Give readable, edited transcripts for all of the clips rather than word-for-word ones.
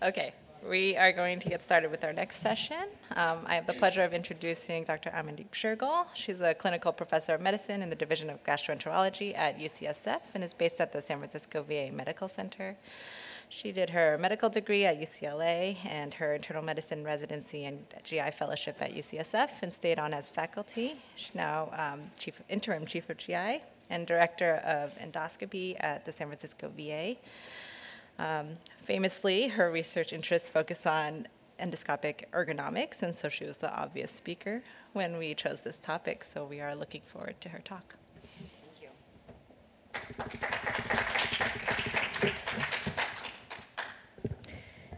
Okay, we are going to get started with our next session. I have the pleasure of introducing Dr. Amandeep Shergill. She's a clinical professor of medicine in the Division of Gastroenterology at UCSF and is based at the San Francisco VA Medical Center. She did her medical degree at UCLA and her internal medicine residency and GI fellowship at UCSF and stayed on as faculty. She's now interim chief of GI and director of endoscopy at the San Francisco VA. Famously, her research interests focus on endoscopic ergonomics, and so she was the obvious speaker when we chose this topic, so we are looking forward to her talk. Thank you.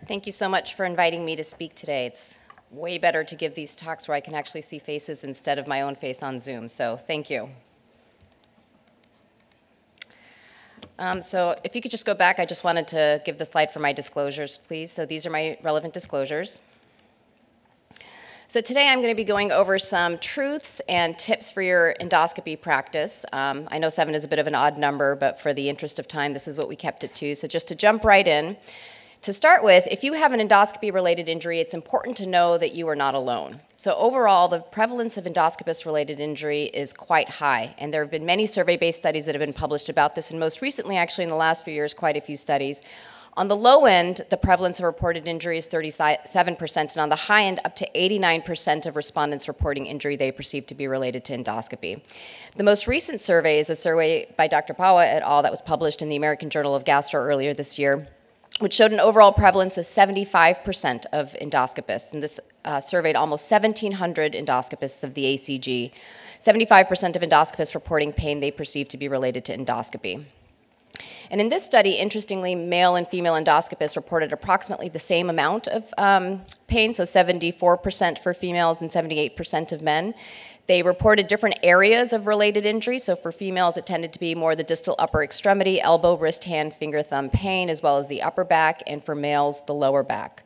Thank you so much for inviting me to speak today. It's way better to give these talks where I can actually see faces instead of my own face on Zoom, so thank you. So if you could just go back, I just wanted to give the slide for my disclosures, please. So these are my relevant disclosures. So today I'm going to be going over some truths and tips for your endoscopy practice. I know 7 is a bit of an odd number, but for the interest of time, this is what we kept it to. So just to jump right in, to start with, if you have an endoscopy-related injury, it's important to know that you are not alone. So overall, the prevalence of endoscopist-related injury is quite high, and there have been many survey-based studies that have been published about this, and most recently, actually in the last few years, quite a few studies. On the low end, the prevalence of reported injury is 37%, and on the high end, up to 89% of respondents reporting injury they perceive to be related to endoscopy. The most recent survey is a survey by Dr. Pawa et al. That was published in the American Journal of Gastro earlier this year, which showed an overall prevalence of 75% of endoscopists. And this surveyed almost 1,700 endoscopists of the ACG. 75% of endoscopists reporting pain they perceive to be related to endoscopy. And in this study, interestingly, male and female endoscopists reported approximately the same amount of pain, so 74% for females and 78% of men. They reported different areas of related injury. So for females, it tended to be more the distal upper extremity, elbow, wrist, hand, finger, thumb pain, as well as the upper back, and for males, the lower back.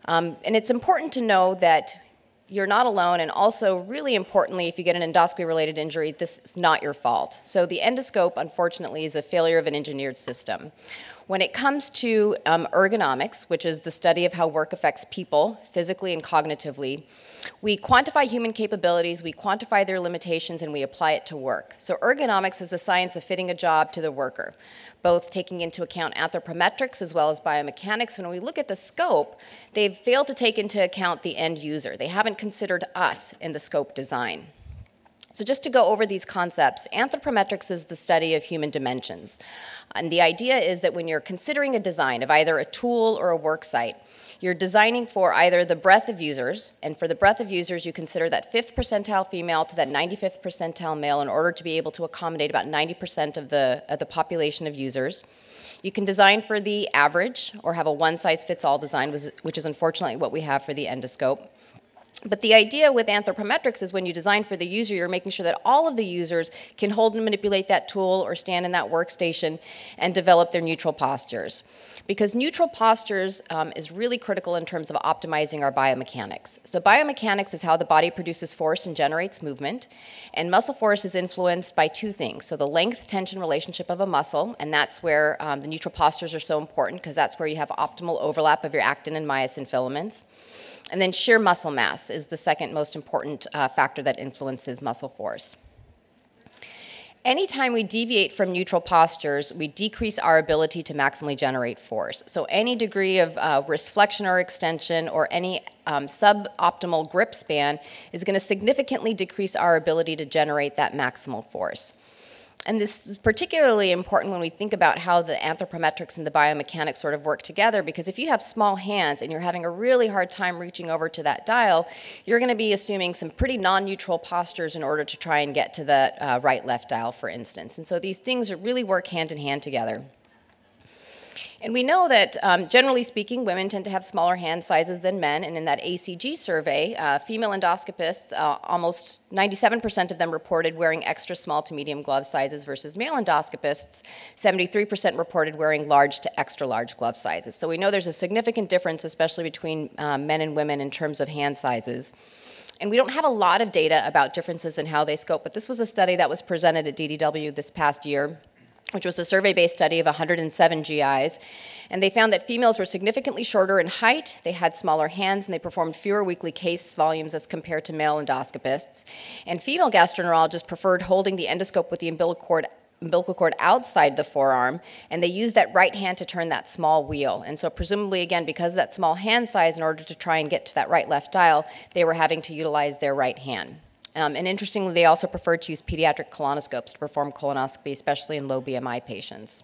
And it's important to know that you're not alone, and also really importantly, if you get an endoscopy-related injury, this is not your fault. So the endoscope, unfortunately, is a failure of an engineered system. When it comes to ergonomics, which is the study of how work affects people physically and cognitively, we quantify human capabilities, we quantify their limitations, and we apply it to work. So ergonomics is the science of fitting a job to the worker, both taking into account anthropometrics as well as biomechanics. And when we look at the scope, they've failed to take into account the end user. They haven't considered us in the scope design. So just to go over these concepts, anthropometrics is the study of human dimensions. And the idea is that when you're considering a design of either a tool or a work site, you're designing for either the breadth of users, and for the breadth of users, you consider that 5th percentile female to that 95th percentile male in order to be able to accommodate about 90% of the population of users. You can design for the average or have a one-size-fits-all design, which is unfortunately what we have for the endoscope. But the idea with anthropometrics is when you design for the user, you're making sure that all of the users can hold and manipulate that tool or stand in that workstation and develop their neutral postures. Because neutral postures is really critical in terms of optimizing our biomechanics. So biomechanics is how the body produces force and generates movement, and muscle force is influenced by 2 things. So the length-tension relationship of a muscle, and that's where the neutral postures are so important, because that's where you have optimal overlap of your actin and myosin filaments. And then shear muscle mass is the second most important factor that influences muscle force. Anytime we deviate from neutral postures, we decrease our ability to maximally generate force. So any degree of wrist flexion or extension or any suboptimal grip span is going to significantly decrease our ability to generate that maximal force. And this is particularly important when we think about how the anthropometrics and the biomechanics sort of work together, because if you have small hands and you're having a really hard time reaching over to that dial, you're going to be assuming some pretty non-neutral postures in order to try and get to that right-left dial, for instance. And so these things really work hand in hand together. And we know that, generally speaking, women tend to have smaller hand sizes than men, and in that ACG survey, female endoscopists, almost 97% of them reported wearing extra small to medium glove sizes versus male endoscopists, 73% reported wearing large to extra large glove sizes. So we know there's a significant difference, especially between men and women in terms of hand sizes. And we don't have a lot of data about differences in how they scope, but this was a study that was presented at DDW this past year. which was a survey-based study of 107 GIs. And they found that females were significantly shorter in height, they had smaller hands, and they performed fewer weekly case volumes as compared to male endoscopists. And female gastroenterologists preferred holding the endoscope with the umbilical cord outside the forearm, and they used that right hand to turn that small wheel. And so presumably, again, because of that small hand size, in order to try and get to that right-left dial, they were having to utilize their right hand. And interestingly, they also preferred to use pediatric colonoscopes to perform colonoscopy, especially in low BMI patients.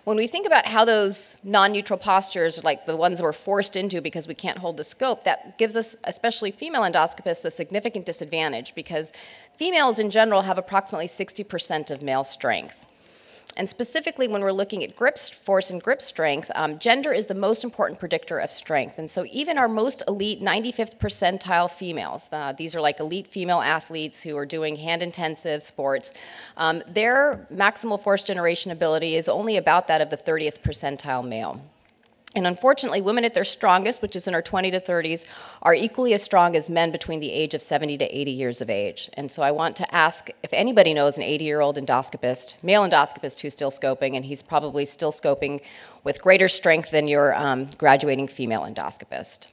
When we think about how those non-neutral postures, like the ones we're forced into because we can't hold the scope, that gives us, especially female endoscopists, a significant disadvantage because females in general have approximately 60% of male strength. And specifically when we're looking at grip force and grip strength, gender is the most important predictor of strength. And so even our most elite 95th percentile females, these are like elite female athletes who are doing hand-intensive sports, their maximal force generation ability is only about that of the 30th percentile male. And unfortunately, women at their strongest, which is in our 20 to 30s, are equally as strong as men between the age of 70 to 80 years of age. And so I want to ask if anybody knows an 80-year-old endoscopist, male endoscopist who's still scoping, and he's probably still scoping with greater strength than your graduating female endoscopist.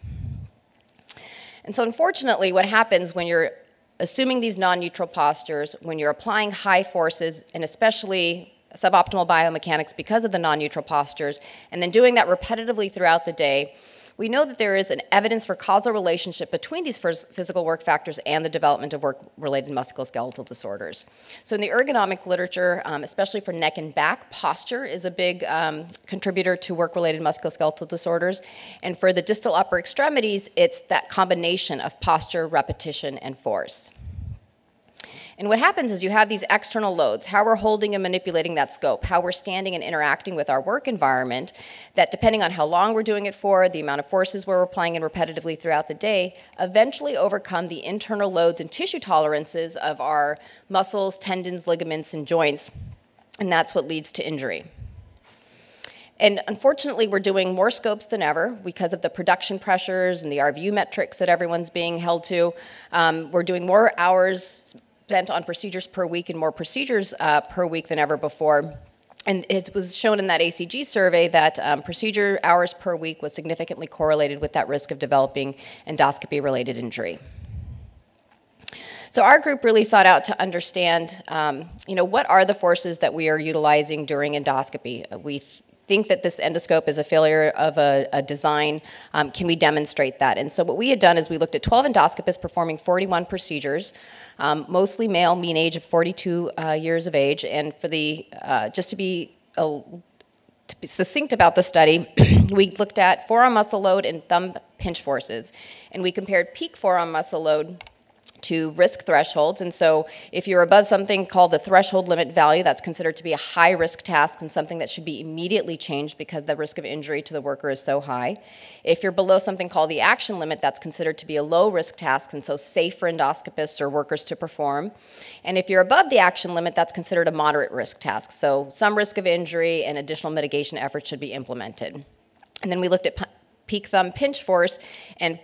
And so unfortunately, what happens when you're assuming these non-neutral postures, when you're applying high forces, and especially suboptimal biomechanics because of the non-neutral postures, and then doing that repetitively throughout the day, we know that there is an evidence for causal relationship between these physical work factors and the development of work-related musculoskeletal disorders. So in the ergonomic literature, especially for neck and back, posture is a big contributor to work-related musculoskeletal disorders. And for the distal upper extremities, it's that combination of posture, repetition, and force. And what happens is you have these external loads, how we're holding and manipulating that scope, how we're standing and interacting with our work environment, that depending on how long we're doing it for, the amount of forces we're applying and repetitively throughout the day, eventually overcome the internal loads and tissue tolerances of our muscles, tendons, ligaments, and joints. And that's what leads to injury. And unfortunately, we're doing more scopes than ever because of the production pressures and the RVU metrics that everyone's being held to. We're doing more hours spent on procedures per week and more procedures per week than ever before. And it was shown in that ACG survey that procedure hours per week was significantly correlated with that risk of developing endoscopy-related injury. So our group really sought out to understand, what are the forces that we are utilizing during endoscopy? We think that this endoscope is a failure of a design. Can we demonstrate that? And so what we had done is we looked at 12 endoscopists performing 41 procedures, mostly male, mean age of 42 years of age. And for the, just to be succinct about the study, we looked at forearm muscle load and thumb pinch forces. And we compared peak forearm muscle load to risk thresholds. And so if you're above something called the threshold limit value, that's considered to be a high-risk task and something that should be immediately changed because the risk of injury to the worker is so high. If you're below something called the action limit, that's considered to be a low-risk task and so safe for endoscopists or workers to perform. And if you're above the action limit, that's considered a moderate risk task. So some risk of injury and additional mitigation efforts should be implemented. And then we looked at peak thumb pinch force, and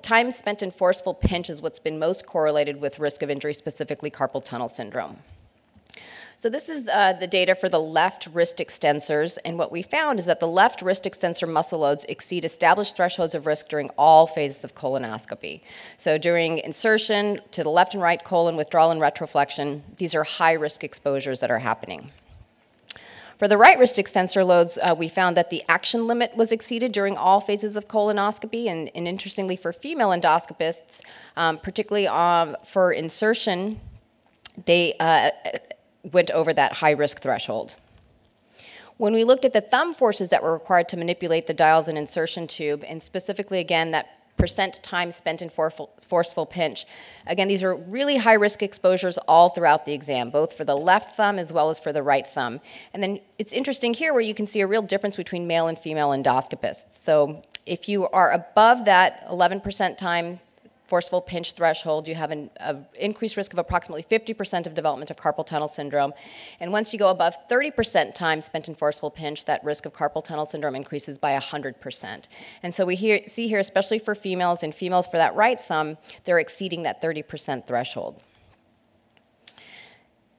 time spent in forceful pinch is what's been most correlated with risk of injury, specifically carpal tunnel syndrome. So this is the data for the left wrist extensors, and what we found is that the left wrist extensor muscle loads exceed established thresholds of risk during all phases of colonoscopy. So during insertion, to the left and right colon, withdrawal and retroflexion, these are high-risk exposures that are happening. For the right wrist extensor loads, we found that the action limit was exceeded during all phases of colonoscopy, and interestingly for female endoscopists, particularly for insertion, they went over that high-risk threshold. When we looked at the thumb forces that were required to manipulate the dials and insertion tube, and specifically, again, that percent time spent in forceful pinch. Again, these are really high-risk exposures all throughout the exam, both for the left thumb as well as for the right thumb. And then it's interesting here where you can see a real difference between male and female endoscopists. So if you are above that 11% time forceful pinch threshold, you have an increased risk of approximately 50% of development of carpal tunnel syndrome. And once you go above 30% time spent in forceful pinch, that risk of carpal tunnel syndrome increases by 100%. And so we see here, especially for females and females for that right thumb, they're exceeding that 30% threshold.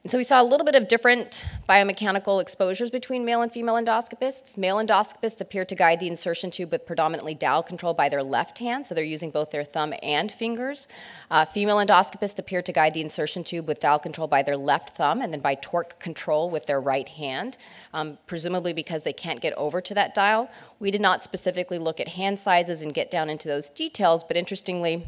And so we saw a little bit of different biomechanical exposures between male and female endoscopists. Male endoscopists appear to guide the insertion tube with predominantly dowel control by their left hand, so they're using both their thumb and fingers. Female endoscopists appear to guide the insertion tube with dowel control by their left thumb and then by torque control with their right hand, presumably because they can't get over to that dial. We did not specifically look at hand sizes and get down into those details, but interestingly,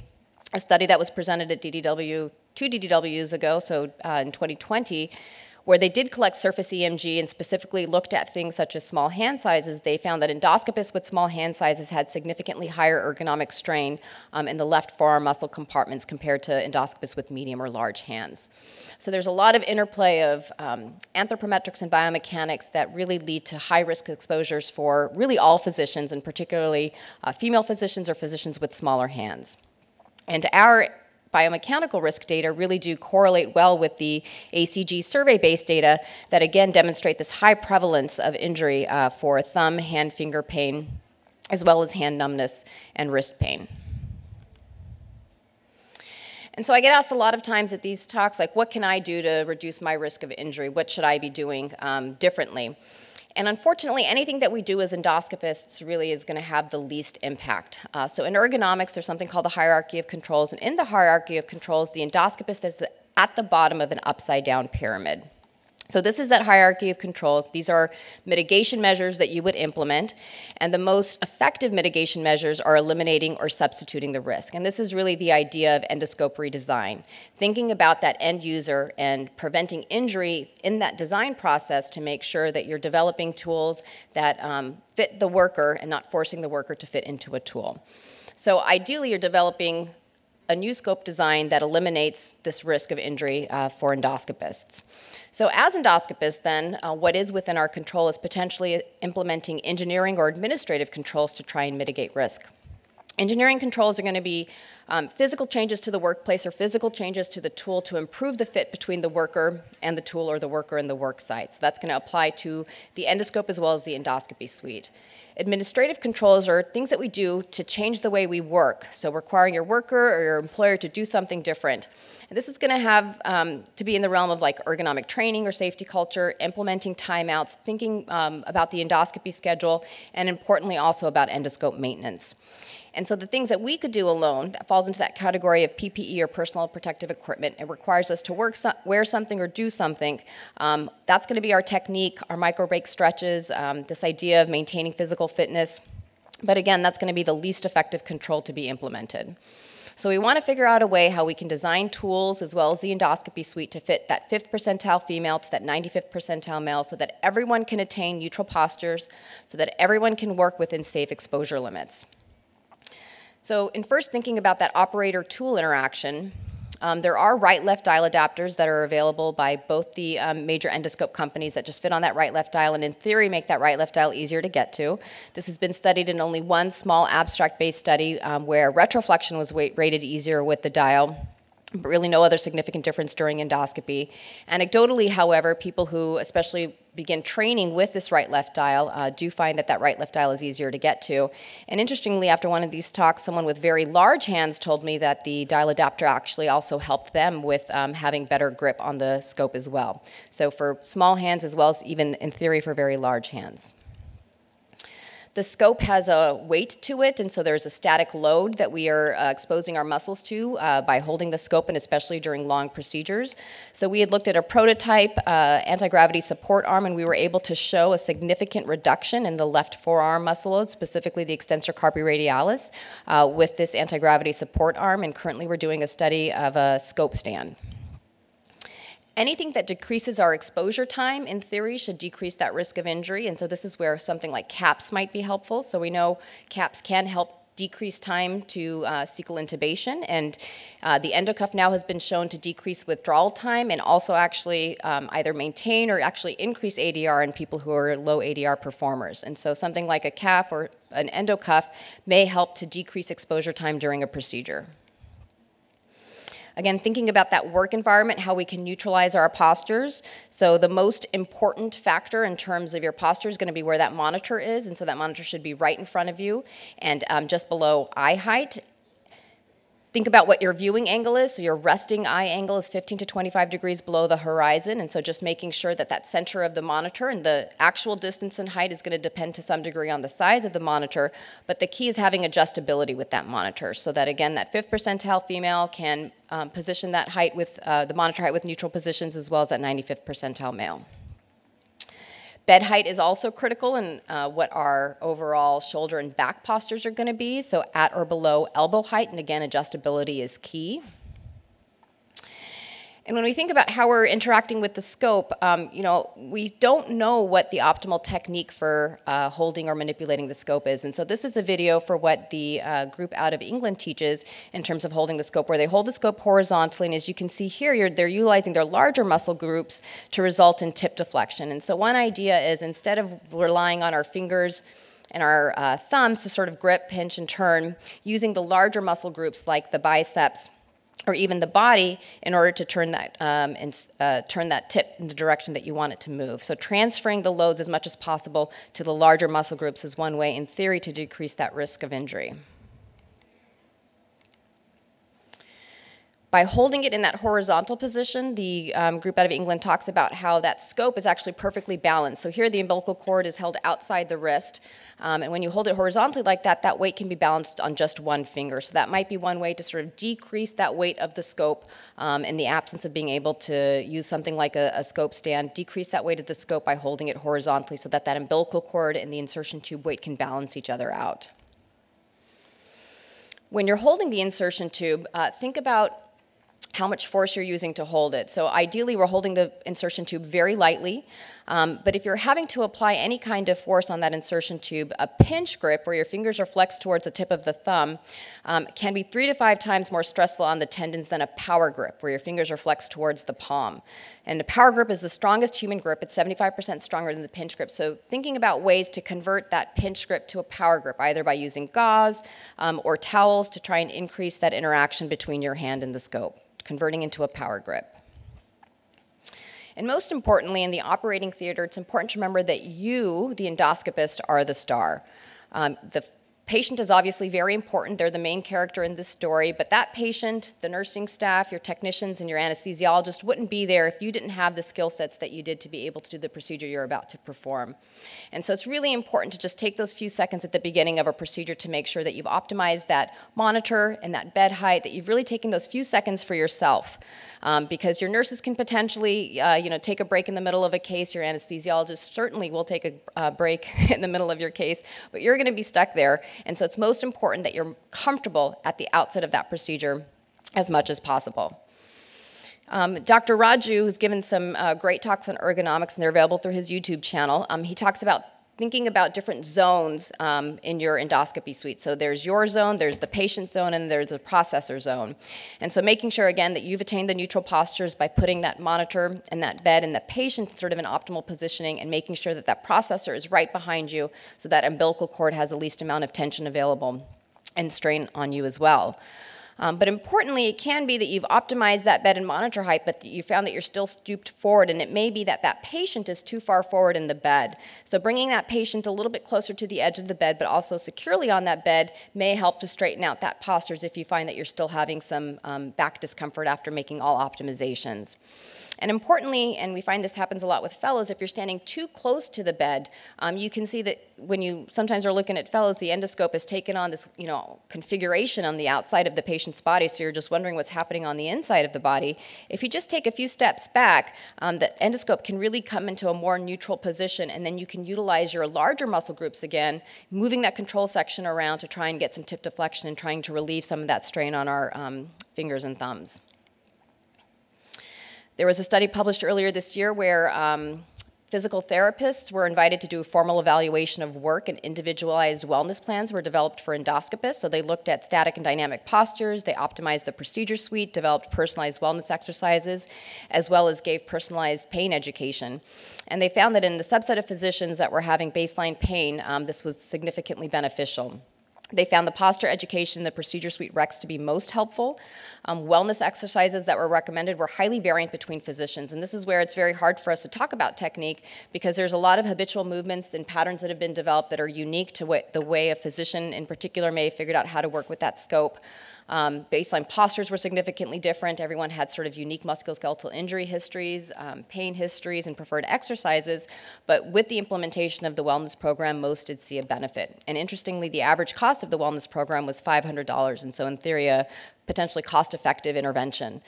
a study that was presented at DDW 2 DDWs ago, so in 2020, where they did collect surface EMG and specifically looked at things such as small hand sizes, they found that endoscopists with small hand sizes had significantly higher ergonomic strain in the left forearm muscle compartments compared to endoscopists with medium or large hands. So there's a lot of interplay of anthropometrics and biomechanics that really lead to high-risk exposures for really all physicians, and particularly female physicians or physicians with smaller hands. And our biomechanical risk data really do correlate well with the ACG survey-based data that again demonstrate this high prevalence of injury for thumb, hand, finger pain, as well as hand numbness and wrist pain. And so I get asked a lot of times at these talks, like, what can I do to reduce my risk of injury? What should I be doing differently? And unfortunately, anything that we do as endoscopists really is going to have the least impact. So in ergonomics, there's something called the hierarchy of controls. And in the hierarchy of controls, the endoscopist is at the bottom of an upside-down pyramid. So this is that hierarchy of controls. These are mitigation measures that you would implement, and the most effective mitigation measures are eliminating or substituting the risk. And this is really the idea of endoscope redesign, thinking about that end user and preventing injury in that design process to make sure that you're developing tools that fit the worker and not forcing the worker to fit into a tool. So ideally, you're developing a new scope design that eliminates this risk of injury for endoscopists. So as endoscopists then, what is within our control is potentially implementing engineering or administrative controls to try and mitigate risk. Engineering controls are going to be physical changes to the workplace or physical changes to the tool to improve the fit between the worker and the tool, or the worker and the work site. So that's going to apply to the endoscope as well as the endoscopy suite. Administrative controls are things that we do to change the way we work, so requiring your worker or your employer to do something different. And this is going to have to be in the realm of like ergonomic training or safety culture, implementing timeouts, thinking about the endoscopy schedule, and importantly also about endoscope maintenance. And so the things that we could do alone, that falls into that category of PPE or personal protective equipment. It requires us to wear something or do something. That's going to be our technique, our micro break stretches, this idea of maintaining physical fitness. But again, that's going to be the least effective control to be implemented. So we want to figure out a way how we can design tools as well as the endoscopy suite to fit that 5th percentile female to that 95th percentile male so that everyone can attain neutral postures, so that everyone can work within safe exposure limits. So in first thinking about that operator-tool interaction, there are right-left dial adapters that are available by both the major endoscope companies that just fit on that right-left dial and in theory make that right-left dial easier to get to. This has been studied in only one small abstract-based study where retroflexion was rated easier with the dial, but really no other significant difference during endoscopy. Anecdotally, however, people who especially begin training with this right-left dial do find that that right-left dial is easier to get to. And interestingly, after one of these talks, someone with very large hands told me that the dial adapter actually also helped them with having better grip on the scope as well. So for small hands as well as even in theory for very large hands. The scope has a weight to it, and so there's a static load that we are exposing our muscles to by holding the scope, and especially during long procedures. So we had looked at a prototype anti-gravity support arm, and we were able to show a significant reduction in the left forearm muscle load, specifically the extensor carpi radialis, with this anti-gravity support arm, and currently we're doing a study of a scope stand. Anything that decreases our exposure time, in theory, should decrease that risk of injury, and so this is where something like caps might be helpful. So we know caps can help decrease time to cecal intubation, and the endocuff now has been shown to decrease withdrawal time and also actually either maintain or actually increase ADR in people who are low ADR performers. And so something like a cap or an endocuff may help to decrease exposure time during a procedure. Again, thinking about that work environment, how we can neutralize our postures. So the most important factor in terms of your posture is going to be where that monitor is, and so that monitor should be right in front of you and just below eye height. Think about what your viewing angle is. So your resting eye angle is 15 to 25 degrees below the horizon, and so just making sure that that center of the monitor and the actual distance and height is going to depend to some degree on the size of the monitor, but the key is having adjustability with that monitor so that, again, that 5th percentile female can position that height with the monitor height with neutral positions as well as that 95th percentile male. Bed height is also critical in what our overall shoulder and back postures are going to be, so at or below elbow height, and again, adjustability is key. And when we think about how we're interacting with the scope, we don't know what the optimal technique for holding or manipulating the scope is. And so this is a video for what the group out of England teaches in terms of holding the scope, where they hold the scope horizontally. And as you can see here, they're utilizing their larger muscle groups to result in tip deflection. And so one idea is, instead of relying on our fingers and our thumbs to sort of grip, pinch, and turn, using the larger muscle groups like the biceps or even the body in order to turn that, turn that tip in the direction that you want it to move. So transferring the loads as much as possible to the larger muscle groups is one way, in theory, to decrease that risk of injury. By holding it in that horizontal position, the group out of England talks about how that scope is actually perfectly balanced. So here the umbilical cord is held outside the wrist, and when you hold it horizontally like that, that weight can be balanced on just one finger. So that might be one way to sort of decrease that weight of the scope in the absence of being able to use something like a scope stand. Decrease that weight of the scope by holding it horizontally so that that umbilical cord and the insertion tube weight can balance each other out. When you're holding the insertion tube, think about how much force you're using to hold it. So ideally, we're holding the insertion tube very lightly, but if you're having to apply any kind of force on that insertion tube, a pinch grip, where your fingers are flexed towards the tip of the thumb, can be 3 to 5 times more stressful on the tendons than a power grip, where your fingers are flexed towards the palm. And the power grip is the strongest human grip. It's 75% stronger than the pinch grip. So thinking about ways to convert that pinch grip to a power grip, either by using gauze or towels to try and increase that interaction between your hand and the scope, converting into a power grip. And most importantly, in the operating theater, it's important to remember that you, the endoscopist, are the star. The patient is obviously very important. They're the main character in this story, but that patient, the nursing staff, your technicians, and your anesthesiologist wouldn't be there if you didn't have the skill sets that you did to be able to do the procedure you're about to perform. And so it's really important to just take those few seconds at the beginning of a procedure to make sure that you've optimized that monitor and that bed height, that you've really taken those few seconds for yourself. Because your nurses can potentially take a break in the middle of a case. Your anesthesiologist certainly will take a break in the middle of your case, but you're going to be stuck there. And so it's most important that you're comfortable at the outset of that procedure as much as possible. Dr. Raju, who's given some great talks on ergonomics, and they're available through his YouTube channel, he talks about thinking about different zones in your endoscopy suite. So there's your zone, there's the patient zone, and there's the processor zone. And so making sure, again, that you've attained the neutral postures by putting that monitor and that bed and the patient sort of in optimal positioning, and making sure that that processor is right behind you so that umbilical cord has the least amount of tension available and strain on you as well. But importantly, it can be that you've optimized that bed and monitor height, but you found that you're still stooped forward, and it may be that that patient is too far forward in the bed. So bringing that patient a little bit closer to the edge of the bed, but also securely on that bed, may help to straighten out that postures if you find that you're still having some back discomfort after making all optimizations. And importantly, and we find this happens a lot with fellows, if you're standing too close to the bed, you can see that when you sometimes are looking at fellows, the endoscope has taken on this configuration on the outside of the patient's body, so you're just wondering what's happening on the inside of the body. If you just take a few steps back, the endoscope can really come into a more neutral position, and then you can utilize your larger muscle groups again, moving that control section around to try and get some tip deflection and trying to relieve some of that strain on our fingers and thumbs. There was a study published earlier this year where physical therapists were invited to do a formal evaluation of work, and individualized wellness plans were developed for endoscopists. So they looked at static and dynamic postures, they optimized the procedure suite, developed personalized wellness exercises, as well as gave personalized pain education. And they found that in the subset of physicians that were having baseline pain, this was significantly beneficial. They found the posture education and the procedure suite recs to be most helpful. Wellness exercises that were recommended were highly variant between physicians, and this is where it's very hard for us to talk about technique because there's a lot of habitual movements and patterns that have been developed that are unique to the way a physician in particular may have figured out how to work with that scope. Baseline postures were significantly different. Everyone had sort of unique musculoskeletal injury histories, pain histories, and preferred exercises. But with the implementation of the wellness program, most did see a benefit. And interestingly, the average cost of the wellness program was $500, and so in theory, a potentially cost-effective intervention.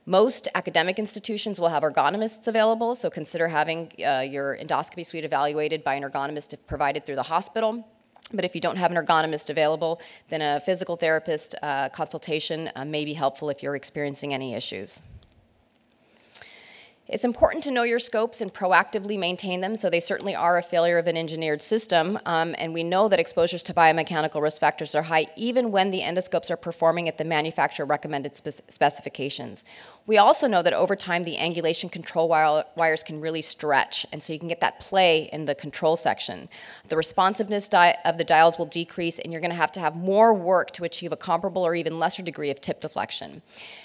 Most academic institutions will have ergonomists available, so consider having your endoscopy suite evaluated by an ergonomist if provided through the hospital. But if you don't have an ergonomist available, then a physical therapist consultation may be helpful if you're experiencing any issues. It's important to know your scopes and proactively maintain them, so they certainly are a failure of an engineered system, and we know that exposures to biomechanical risk factors are high even when the endoscopes are performing at the manufacturer recommended specifications. We also know that over time the angulation control wires can really stretch, and so you can get that play in the control section. The responsiveness of the dials will decrease, and you're going to have more work to achieve a comparable or even lesser degree of tip deflection.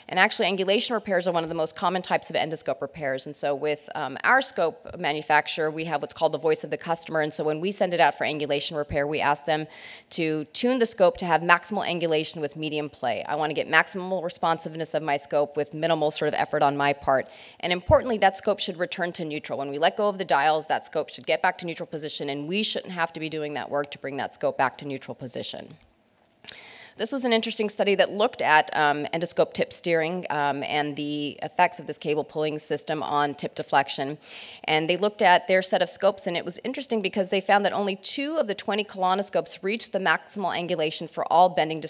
And actually, angulation repairs are one of the most common types of endoscope repairs. And so with our scope manufacturer, we have what's called the voice of the customer. And so when we send it out for angulation repair, we ask them to tune the scope to have maximal angulation with medium play. I want to get maximal responsiveness of my scope with minimal sort of effort on my part. And importantly, that scope should return to neutral. When we let go of the dials, that scope should get back to neutral position, and we shouldn't have to be doing that work to bring that scope back to neutral position. This was an interesting study that looked at endoscope tip steering and the effects of this cable pulling system on tip deflection. And they looked at their set of scopes, and it was interesting because they found that only 2 of the 20 colonoscopes reached the maximal angulation for all bending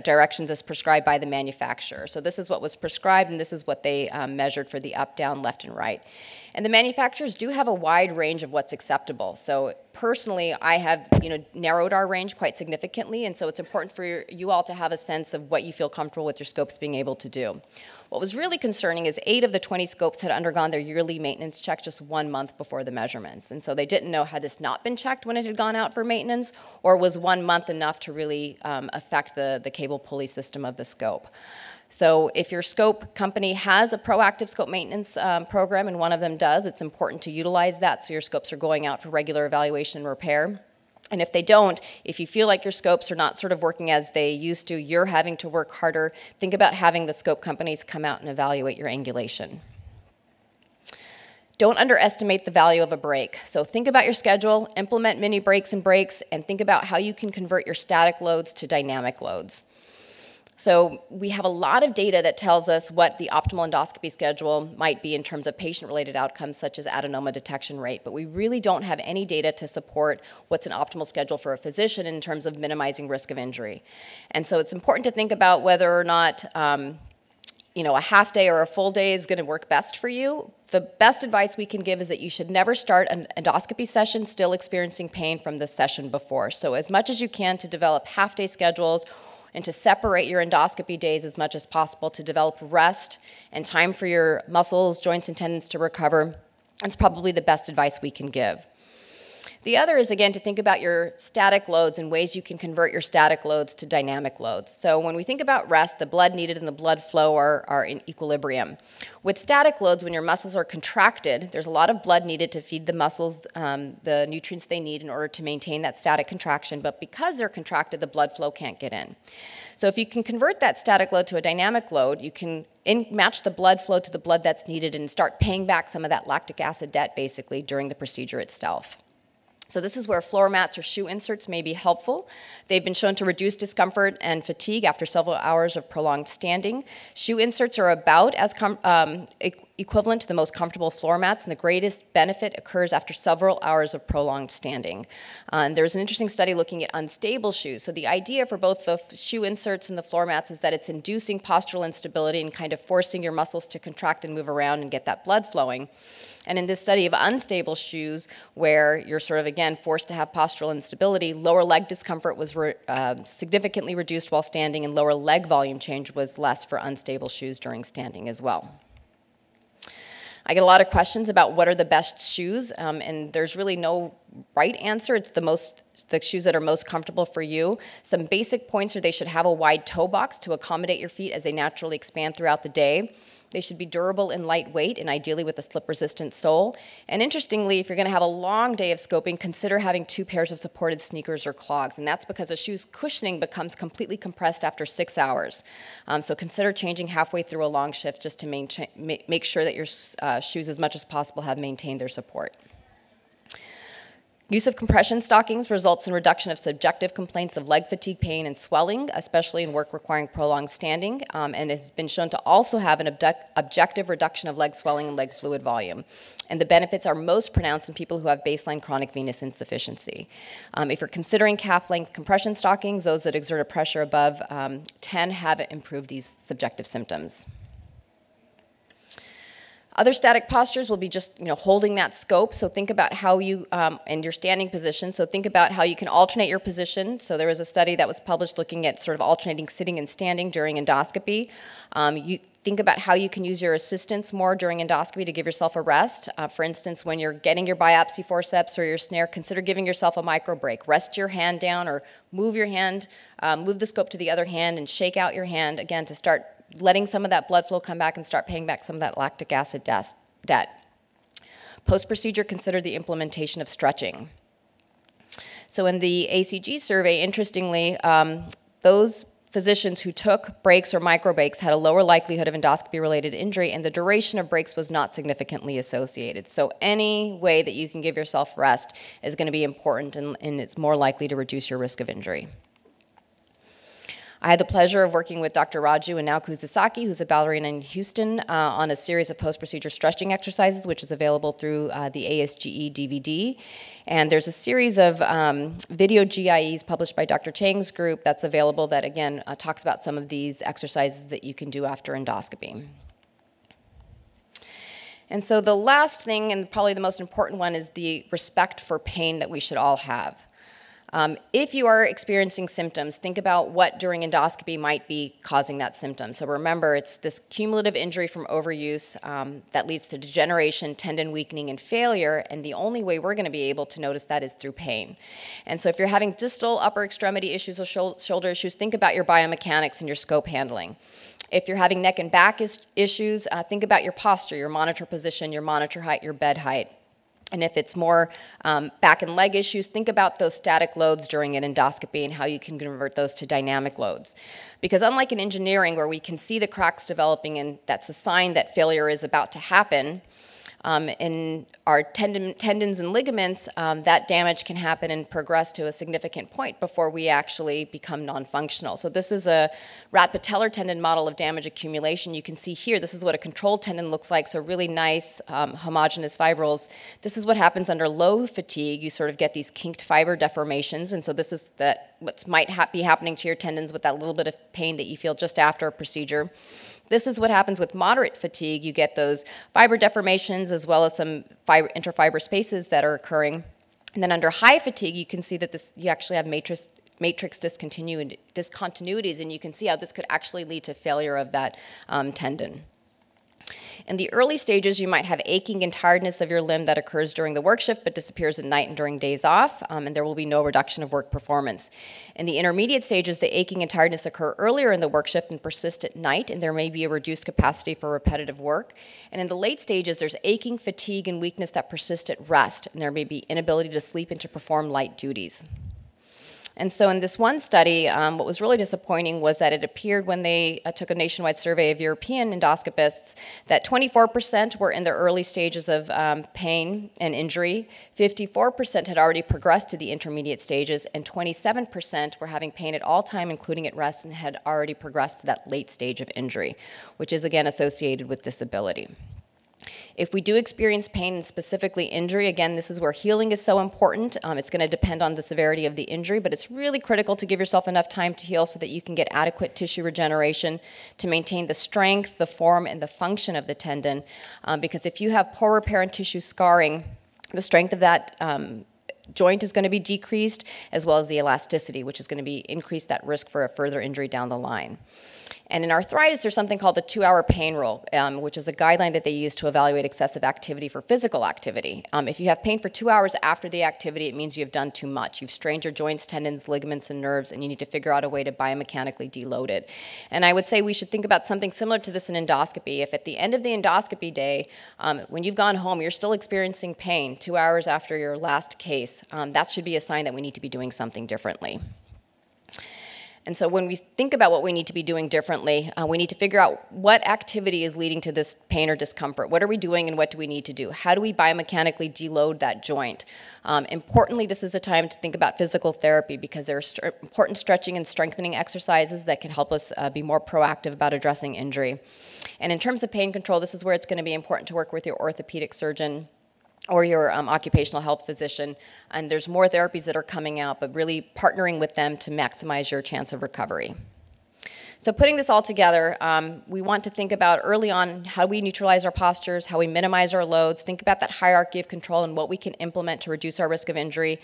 directions as prescribed by the manufacturer. So this is what was prescribed, and this is what they measured for the up, down, left, and right. And the manufacturers do have a wide range of what's acceptable. So personally, I have narrowed our range quite significantly, and so it's important for you all to have a sense of what you feel comfortable with your scopes being able to do. What was really concerning is 8 of the 20 scopes had undergone their yearly maintenance check just 1 month before the measurements. And so they didn't know had this not been checked when it had gone out for maintenance, or was 1 month enough to really affect the cable pulley system of the scope. So if your scope company has a proactive scope maintenance program, and one of them does, it's important to utilize that so your scopes are going out for regular evaluation and repair. And if they don't, if you feel like your scopes are not sort of working as they used to, you're having to work harder, think about having the scope companies come out and evaluate your angulation. Don't underestimate the value of a break. So think about your schedule, implement mini breaks, and think about how you can convert your static loads to dynamic loads. So we have a lot of data that tells us what the optimal endoscopy schedule might be in terms of patient-related outcomes such as adenoma detection rate, but we really don't have any data to support what's an optimal schedule for a physician in terms of minimizing risk of injury. And so it's important to think about whether or not a half day or a full day is going to work best for you. The best advice we can give is that you should never start an endoscopy session still experiencing pain from the session before. So as much as you can to develop half-day schedules and to separate your endoscopy days as much as possible to develop rest and time for your muscles, joints, and tendons to recover. That's probably the best advice we can give. The other is, again, to think about your static loads and ways you can convert your static loads to dynamic loads. So when we think about rest, the blood needed and the blood flow are in equilibrium. With static loads, when your muscles are contracted, there's a lot of blood needed to feed the muscles the nutrients they need in order to maintain that static contraction, but because they're contracted, the blood flow can't get in. So if you can convert that static load to a dynamic load, you can match the blood flow to the blood that's needed and start paying back some of that lactic acid debt, basically, during the procedure itself. So this is where floor mats or shoe inserts may be helpful. They've been shown to reduce discomfort and fatigue after several hours of prolonged standing. Shoe inserts are about as equivalent to the most comfortable floor mats, and the greatest benefit occurs after several hours of prolonged standing. And there's an interesting study looking at unstable shoes. So the idea for both the shoe inserts and the floor mats is that it's inducing postural instability and kind of forcing your muscles to contract and move around and get that blood flowing. And in this study of unstable shoes, where you're sort of, again, forced to have postural instability, lower leg discomfort was significantly reduced while standing, and lower leg volume change was less for unstable shoes during standing as well. I get a lot of questions about what are the best shoes, and there's really no right answer. It's the shoes that are most comfortable for you. Some basic points are they should have a wide toe box to accommodate your feet as they naturally expand throughout the day. They should be durable and lightweight, and ideally with a slip-resistant sole. And interestingly, if you're going to have a long day of scoping, consider having 2 pairs of supported sneakers or clogs, and that's because a shoe's cushioning becomes completely compressed after 6 hours. So consider changing halfway through a long shift just to make sure that your shoes, as much as possible, have maintained their support. Use of compression stockings results in reduction of subjective complaints of leg fatigue, pain, and swelling, especially in work requiring prolonged standing, and has been shown to also have an objective reduction of leg swelling and leg fluid volume. And the benefits are most pronounced in people who have baseline chronic venous insufficiency. If you're considering calf-length compression stockings, those that exert a pressure above 10 have improved these subjective symptoms. Other static postures will be just holding that scope. So think about how you, and your standing position, so think about how you can alternate your position. So there was a study that was published looking at sort of alternating sitting and standing during endoscopy. You think about how you can use your assistance more during endoscopy to give yourself a rest. For instance, when you're getting your biopsy forceps or your snare, consider giving yourself a micro break. Rest your hand down or move your hand, move the scope to the other hand and shake out your hand, again, to start letting some of that blood flow come back and start paying back some of that lactic acid debt. Post-procedure, consider the implementation of stretching. So in the ACG survey, interestingly, those physicians who took breaks or micro breaks had a lower likelihood of endoscopy-related injury, and the duration of breaks was not significantly associated. So any way that you can give yourself rest is going to be important, and it's more likely to reduce your risk of injury. I had the pleasure of working with Dr. Raju and Naoko Sasaki, who's a ballerina in Houston, on a series of post-procedure stretching exercises, which is available through the ASGE DVD. And there's a series of video GIEs published by Dr. Chang's group that's available that, again, talks about some of these exercises that you can do after endoscopy. And so the last thing, and probably the most important one, is the respect for pain that we should all have. If you are experiencing symptoms, think about what during endoscopy might be causing that symptom. So remember, it's this cumulative injury from overuse that leads to degeneration, tendon weakening, and failure, and the only way we're going to be able to notice that is through pain. And so if you're having distal upper extremity issues or shoulder issues, think about your biomechanics and your scope handling. If you're having neck and back issues, think about your posture, your monitor position, your monitor height, your bed height. And if it's more back and leg issues, think about those static loads during an endoscopy and how you can convert those to dynamic loads. Because unlike in engineering, where we can see the cracks developing and that's a sign that failure is about to happen, in our tendons and ligaments, that damage can happen and progress to a significant point before we actually become non-functional. So this is a rat patellar tendon model of damage accumulation. You can see here, this is what a controlled tendon looks like, so really nice homogeneous fibrils. This is what happens under low fatigue. You sort of get these kinked fiber deformations, and so this is what might be happening to your tendons with that little bit of pain that you feel just after a procedure. This is what happens with moderate fatigue. You get those fiber deformations as well as some interfiber spaces that are occurring. And then under high fatigue, you can see that you actually have matrix discontinuities, and you can see how this could actually lead to failure of that tendon. In the early stages, you might have aching and tiredness of your limb that occurs during the work shift but disappears at night and during days off, and there will be no reduction of work performance. In the intermediate stages, the aching and tiredness occur earlier in the work shift and persist at night, and there may be a reduced capacity for repetitive work. And in the late stages, there's aching, fatigue, and weakness that persist at rest, and there may be inability to sleep and to perform light duties. And so in this one study, what was really disappointing was that it appeared when they took a nationwide survey of European endoscopists that 24% were in their early stages of pain and injury, 54% had already progressed to the intermediate stages, and 27% were having pain at all time, including at rest, and had already progressed to that late stage of injury, which is again associated with disability. If we do experience pain and specifically injury, again, this is where healing is so important. It's going to depend on the severity of the injury, but it's really critical to give yourself enough time to heal so that you can get adequate tissue regeneration to maintain the strength, the form, and the function of the tendon. Because if you have poor repair and tissue scarring, the strength of that joint is going to be decreased, as well as the elasticity, which is going to increase that risk for a further injury down the line. And in arthritis, there's something called the 2-hour pain rule, which is a guideline that they use to evaluate excessive activity for physical activity. If you have pain for 2 hours after the activity, it means you have done too much. You've strained your joints, tendons, ligaments, and nerves, and you need to figure out a way to biomechanically deload it. And I would say we should think about something similar to this in endoscopy. If at the end of the endoscopy day, when you've gone home, you're still experiencing pain 2 hours after your last case, that should be a sign that we need to be doing something differently. And so when we think about what we need to be doing differently, we need to figure out what activity is leading to this pain or discomfort. What are we doing and what do we need to do? How do we biomechanically deload that joint? Importantly, this is a time to think about physical therapy because there are important stretching and strengthening exercises that can help us be more proactive about addressing injury. And in terms of pain control, this is where it's going to be important to work with your orthopedic surgeon or your occupational health physician, and there's more therapies that are coming out, but really partnering with them to maximize your chance of recovery. So putting this all together, we want to think about early on how we neutralize our postures, how we minimize our loads, think about that hierarchy of control and what we can implement to reduce our risk of injury.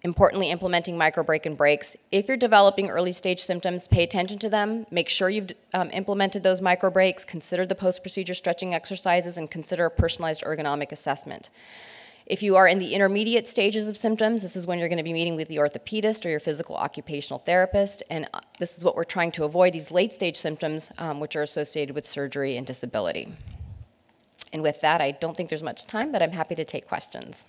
Importantly, implementing micro-break and breaks. If you're developing early stage symptoms, pay attention to them. Make sure you've implemented those micro-breaks, consider the post-procedure stretching exercises, and consider a personalized ergonomic assessment. If you are in the intermediate stages of symptoms, this is when you're going to be meeting with the orthopedist or your physical occupational therapist, and this is what we're trying to avoid, these late stage symptoms, which are associated with surgery and disability. And with that, I don't think there's much time, but I'm happy to take questions.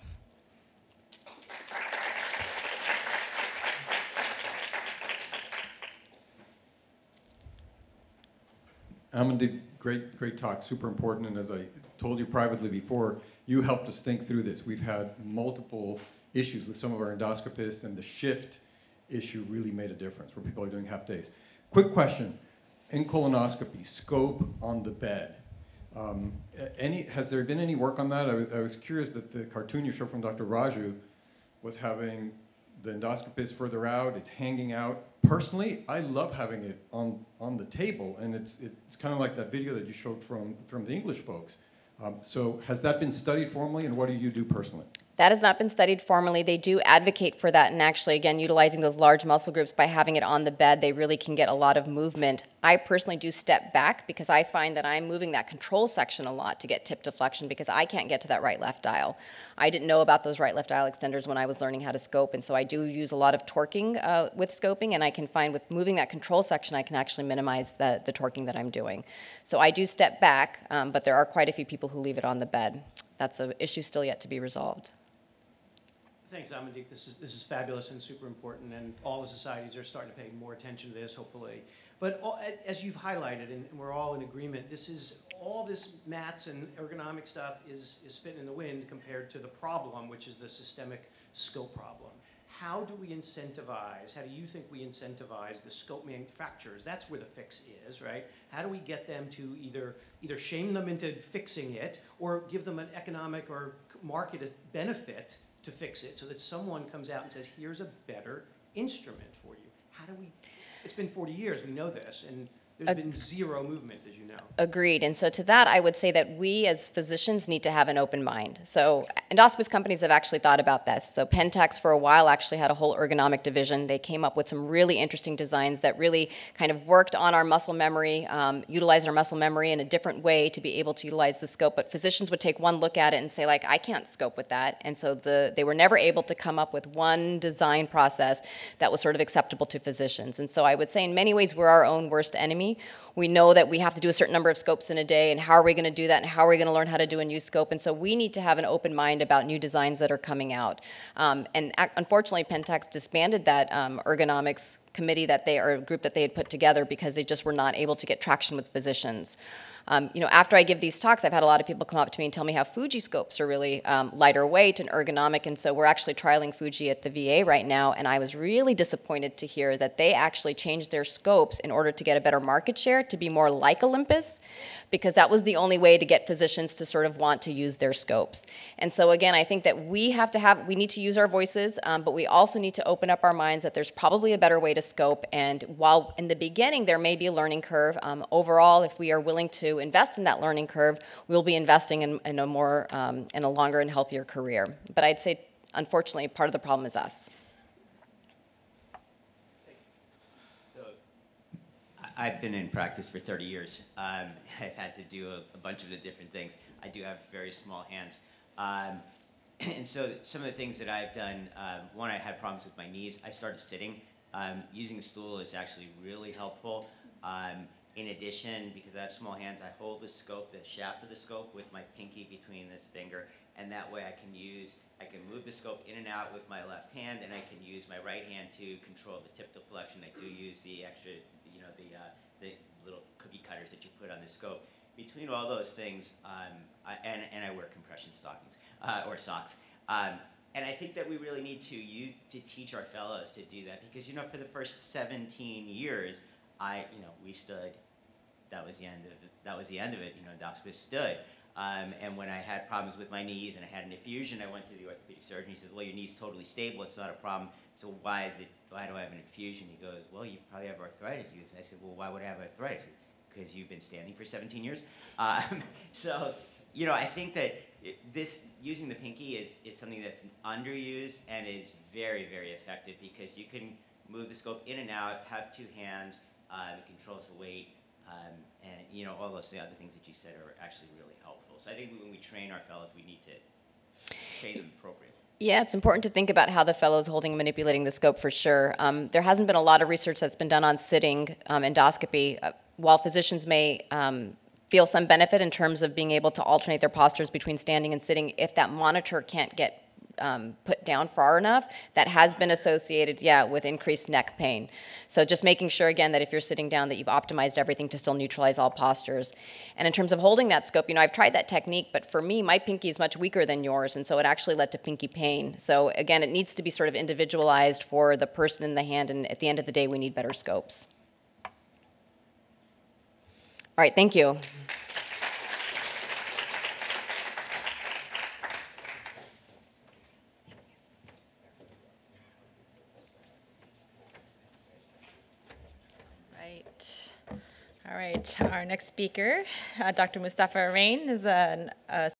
Amandeep, great talk, super important, and as I told you privately before, you helped us think through this. We've had multiple issues with some of our endoscopists, and the shift issue really made a difference where people are doing half days. Quick question, in colonoscopy, scope on the bed. Has there been any work on that? I was curious that the cartoon you showed from Dr. Raju was having the endoscopist further out, it's hanging out. Personally, I love having it on the table, and it's kind of like that video that you showed from the English folks. So has that been studied formally, and what do you do personally? That has not been studied formally. They do advocate for that, and actually, again, utilizing those large muscle groups by having it on the bed, they really can get a lot of movement. I personally do step back because I find that I'm moving that control section a lot to get tip deflection because I can't get to that right-left dial. I didn't know about those right-left dial extenders when I was learning how to scope, and so I do use a lot of torquing with scoping, and I can find with moving that control section, I can actually minimize the torquing that I'm doing. So I do step back, but there are quite a few people who leave it on the bed. That's an issue still yet to be resolved. Thanks, Amandeep. This is fabulous and super important, and all the societies are starting to pay more attention to this, hopefully. But as you've highlighted, and we're all in agreement, all this mats and ergonomic stuff is spitting in the wind compared to the problem, which is the systemic scope problem. How do we incentivize, how do you think we incentivize the scope manufacturers? That's where the fix is, right? How do we get them to either shame them into fixing it or give them an economic or market benefit to fix it so that someone comes out and says, here's a better instrument for you? How do we, it's been 40 years, we know this, and there's been zero movement, as you know. Agreed. And so to that, I would say that we as physicians need to have an open mind. So endoscopist companies have actually thought about this. So Pentax for a while actually had a whole ergonomic division. They came up with some really interesting designs that really kind of worked on our muscle memory, utilized our muscle memory in a different way to be able to utilize the scope. But physicians would take one look at it and say, like, I can't scope with that. And so they were never able to come up with one design process that was sort of acceptable to physicians. And so I would say in many ways we're our own worst enemy. We know that we have to do a certain number of scopes in a day, and how are we going to do that, and how are we going to learn how to do a new scope? And so we need to have an open mind about new designs that are coming out. And unfortunately, Pentax disbanded that ergonomics committee or group that they had put together because they just were not able to get traction with physicians. After I give these talks, I've had a lot of people come up to me and tell me how Fuji scopes are really lighter weight and ergonomic, and so we're actually trialing Fuji at the VA right now, and I was really disappointed to hear that they actually changed their scopes in order to get a better market share, to be more like Olympus, because that was the only way to get physicians to sort of want to use their scopes. And so again, I think that we need to use our voices, but we also need to open up our minds that there's probably a better way to scope, and while in the beginning there may be a learning curve, overall, if we are willing to invest in that learning curve, we'll be investing in a longer and healthier career. But I'd say, unfortunately, part of the problem is us. I've been in practice for 30 years. I've had to do a bunch of the different things. I do have very small hands. And so some of the things that I've done, one, I had problems with my knees. I started sitting. Using a stool is actually really helpful. In addition, because I have small hands, I hold the scope, the shaft of the scope, with my pinky between this finger, and that way I can move the scope in and out with my left hand, and I can use my right hand to control the tip deflection. I do use the extra, the little cookie cutters that you put on the scope. Between all those things, and I wear compression stockings or socks. And I think that we really need to teach our fellows to do that, because for the first 17 years, we stood. That was the end of it. That was the end of it. Endoscopy stood. And when I had problems with my knees and I had an effusion, I went to the orthopedic surgeon. He says, "Well, your knee's totally stable. It's not a problem. So why do I have an effusion?" He goes, "Well, you probably have arthritis." I said, "Well, why would I have arthritis?" "Because you've been standing for 17 years." So, I think that using the pinky is something that's underused and is very, very effective, because you can move the scope in and out, have two hands, it controls the weight, and all those other things that you said are actually really helpful. So I think when we train our fellows, we need to train them appropriately. Yeah, it's important to think about how the fellow is holding and manipulating the scope, for sure. There hasn't been a lot of research that's been done on sitting endoscopy. While physicians may feel some benefit in terms of being able to alternate their postures between standing and sitting, if that monitor can't get put down far enough, that has been associated, with increased neck pain. So just making sure, again, that if you're sitting down, that you've optimized everything to still neutralize all postures. And in terms of holding that scope, I've tried that technique, but for me, my pinky is much weaker than yours, and so it actually led to pinky pain. So again, it needs to be sort of individualized for the person in the hand, and at the end of the day, we need better scopes. All right, thank you. All right, our next speaker, Dr. Mustafa Arain, is a